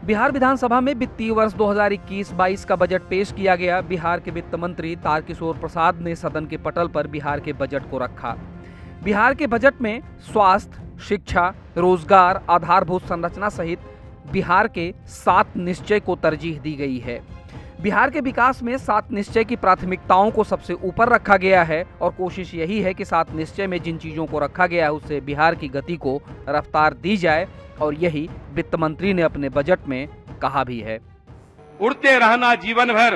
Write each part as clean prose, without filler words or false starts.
बिहार विधानसभा में वित्तीय वर्ष 2021-22 का बजट पेश किया गया। बिहार के वित्त मंत्री तारकिशोर प्रसाद ने सदन के पटल पर बिहार के बजट को रखा। बिहार के बजट में स्वास्थ्य, शिक्षा, रोजगार, आधारभूत संरचना सहित बिहार के 7 निश्चय को तरजीह दी गई है। बिहार के विकास में 7 निश्चय की प्राथमिकताओं को सबसे ऊपर रखा गया है और कोशिश यही है कि 7 निश्चय में जिन चीजों को रखा गया है उससे बिहार की गति को रफ्तार दी जाए, और यही वित्त मंत्री ने अपने बजट में कहा भी है। उड़ते रहना जीवन भर,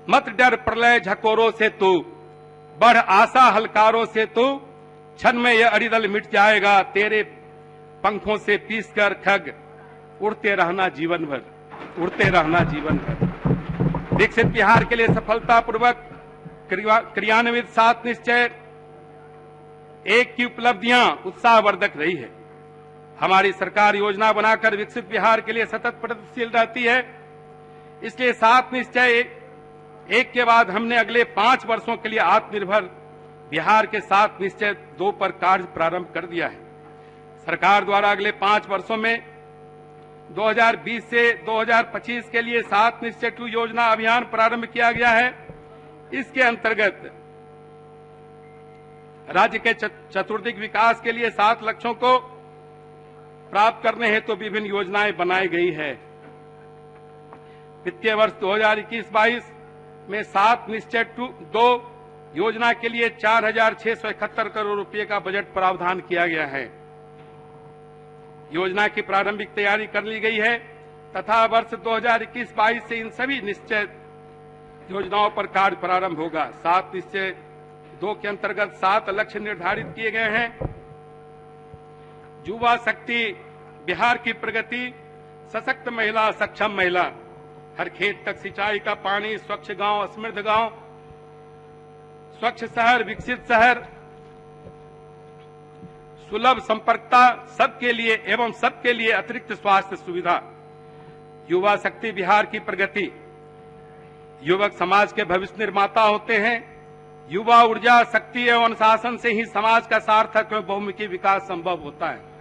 मत डर प्रलय झकोरों से तू, बढ़ आशा हलकारों से तू, क्षण में यह अरिदल मिट जाएगा, तेरे पंखों से पीस कर खग, उड़ते रहना जीवन भर, उड़ते रहना जीवन भर। विकसित बिहार के लिए सफलतापूर्वक क्रियान्वित 7 निश्चय 1 की उपलब्धियां उत्साहवर्धक रही है। हमारी सरकार योजना बनाकर विकसित बिहार के लिए सतत प्रगतिशील रहती है। इसलिए 7 निश्चय एक के बाद हमने अगले 5 वर्षों के लिए आत्मनिर्भर बिहार के 7 निश्चय 2 पर कार्य प्रारंभ कर दिया है। सरकार द्वारा अगले 5 वर्षों में 2020 से 2025 के लिए 7 निश्चय 2 योजना अभियान प्रारंभ किया गया है। इसके अंतर्गत राज्य के चतुर्दिक विकास के लिए 7 लक्ष्यों को प्राप्त करने हेतु तो विभिन्न योजनाएं बनाई गई है। वित्तीय वर्ष 2021-22 में 7 निश्चय 2 योजना के लिए 4,671 करोड़ रुपए का बजट प्रावधान किया गया है। योजना की प्रारंभिक तैयारी कर ली गई है तथा वर्ष 2021-22 से इन सभी निश्चय योजनाओं पर कार्य प्रारंभ होगा। 7 निश्चय 2 के अंतर्गत 7 लक्ष्य निर्धारित किए गए हैं। युवा शक्ति, बिहार की प्रगति, सशक्त महिला, सक्षम महिला, हर खेत तक सिंचाई का पानी, स्वच्छ गांव, समृद्ध गांव, स्वच्छ शहर, विकसित शहर, सुलभ संपर्कता सबके लिए एवं सबके लिए अतिरिक्त स्वास्थ्य सुविधा। युवा शक्ति, बिहार की प्रगति। युवक समाज के भविष्य निर्माता होते हैं। युवा ऊर्जा, शक्ति एवं अनुशासन से ही समाज का सार्थक एवं बहुमुखी विकास संभव होता है।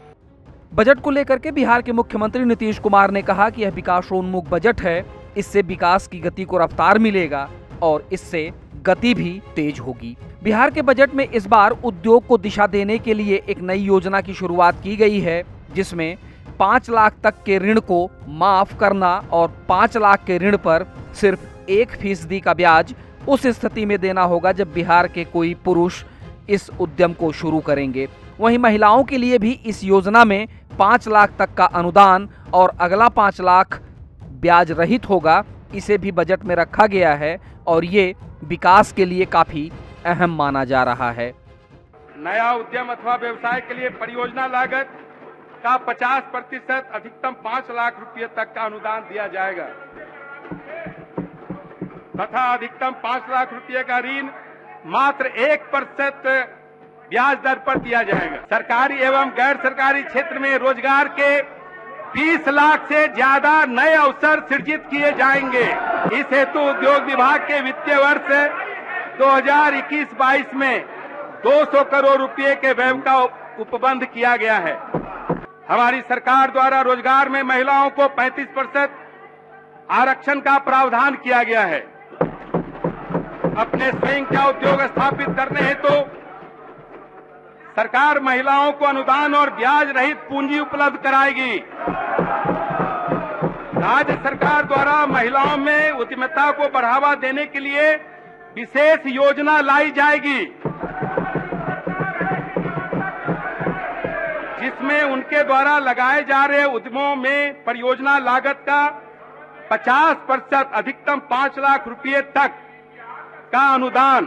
बजट को लेकर के बिहार के मुख्यमंत्री नीतीश कुमार ने कहा कि यह विकासोन्मुख बजट है। इससे विकास की गति को रफ्तार मिलेगा और इससे गति भी तेज होगी। बिहार के बजट में इस बार उद्योग को दिशा देने के लिए एक नई योजना की शुरुआत की गई है, जिसमें 5 लाख तक के ऋण को माफ करना और 5 लाख के ऋण पर सिर्फ 1% का ब्याज उस स्थिति में देना होगा जब बिहार के कोई पुरुष इस उद्यम को शुरू करेंगे। वहीं महिलाओं के लिए भी इस योजना में 5 लाख तक का अनुदान और अगला 5 लाख ब्याज रहित होगा। इसे भी बजट में रखा गया है और ये विकास के लिए काफी अहम माना जा रहा है। नया उद्यम अथवा व्यवसाय के लिए परियोजना लागत का 50% अधिकतम 5 लाख रुपए तक का अनुदान दिया जाएगा तथा अधिकतम 5 लाख रुपए का ऋण मात्र 1% ब्याज दर पर दिया जाएगा। सरकारी एवं गैर सरकारी क्षेत्र में रोजगार के 20 लाख से ज्यादा नए अवसर सृजित किए जाएंगे। इस हेतु उद्योग विभाग के वित्तीय वर्ष 2021-22 में 200 करोड़ रुपए के व्यय का उपबंध किया गया है। हमारी सरकार द्वारा रोजगार में महिलाओं को 35% आरक्षण का प्रावधान किया गया है। अपने स्वयं का उद्योग स्थापित करने हेतु सरकार महिलाओं को अनुदान और ब्याज रहित पूंजी उपलब्ध कराएगी। राज्य सरकार द्वारा महिलाओं में उद्यमिता को बढ़ावा देने के लिए विशेष योजना लाई जाएगी, जिसमें उनके द्वारा लगाए जा रहे उद्यमों में परियोजना लागत का 50% अधिकतम 5 लाख रुपए तक का अनुदान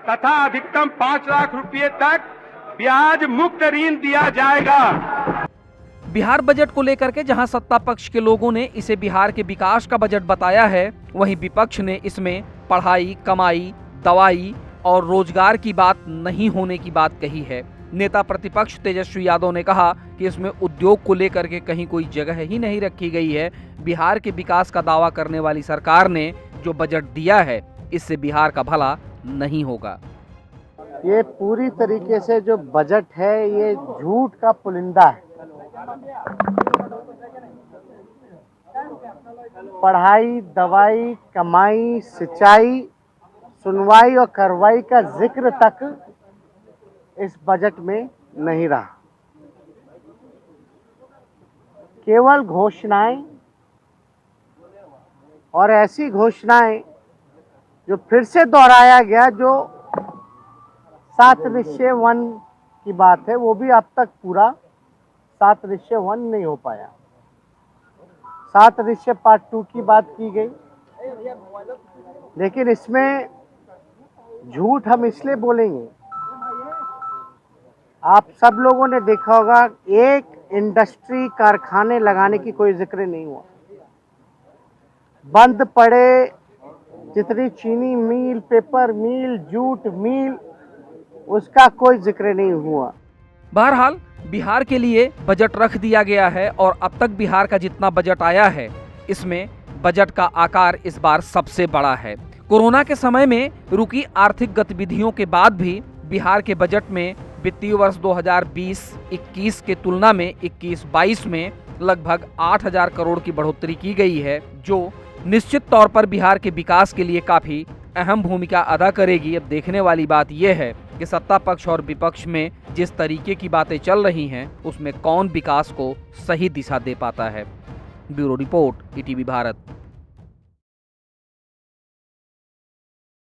तथा अधिकतम 5 लाख रुपए तक ब्याज मुक्त ऋण दिया जाएगा। बिहार बजट को लेकर के जहां सत्ता पक्ष के लोगों ने इसे बिहार के विकास का बजट बताया है, वहीं विपक्ष ने इसमें पढ़ाई, कमाई, दवाई और रोजगार की बात नहीं होने की बात कही है। नेता प्रतिपक्ष तेजस्वी यादव ने कहा कि इसमें उद्योग को लेकर के कहीं कोई जगह ही नहीं रखी गई है। बिहार के विकास का दावा करने वाली सरकार ने जो बजट दिया है, इससे बिहार का भला नहीं होगा। ये पूरी तरीके से जो बजट है ये झूठ का पुलिंदा है। पढ़ाई, दवाई, कमाई, सिंचाई, सुनवाई और कार्रवाई का जिक्र तक इस बजट में नहीं रहा। केवल घोषणाएं और ऐसी घोषणाएं जो फिर से दोहराया गया, जो 7 निश्चय 1 की बात है, वो भी अब तक पूरा 7 निश्चय 1 नहीं हो पाया। 7 निश्चय पार्ट 2 की बात की गई, लेकिन इसमें झूठ हम इसलिए बोलेंगे, आप सब लोगों ने देखा होगा, एक इंडस्ट्री कारखाने लगाने की कोई जिक्र नहीं हुआ। बंद पड़े जितनी चीनी मिल, पेपर मिल, जूट मिल, उसका कोई जिक्र नहीं हुआ। बहरहाल बिहार के लिए बजट रख दिया गया है और अब तक बिहार का जितना बजट आया है, इसमें बजट का आकार इस बार सबसे बड़ा है। कोरोना के समय में रुकी आर्थिक गतिविधियों के बाद भी बिहार के बजट में वित्तीय वर्ष 2020-21 के तुलना में 21-22 में लगभग 8,000 करोड़ की बढ़ोतरी की गई है, जो निश्चित तौर पर बिहार के विकास के लिए काफी अहम भूमिका अदा करेगी। अब देखने वाली बात यह है कि सत्ता पक्ष और विपक्ष में जिस तरीके की बातें चल रही हैं, उसमें कौन विकास को सही दिशा दे पाता है। Bureau report, ETV Bharat.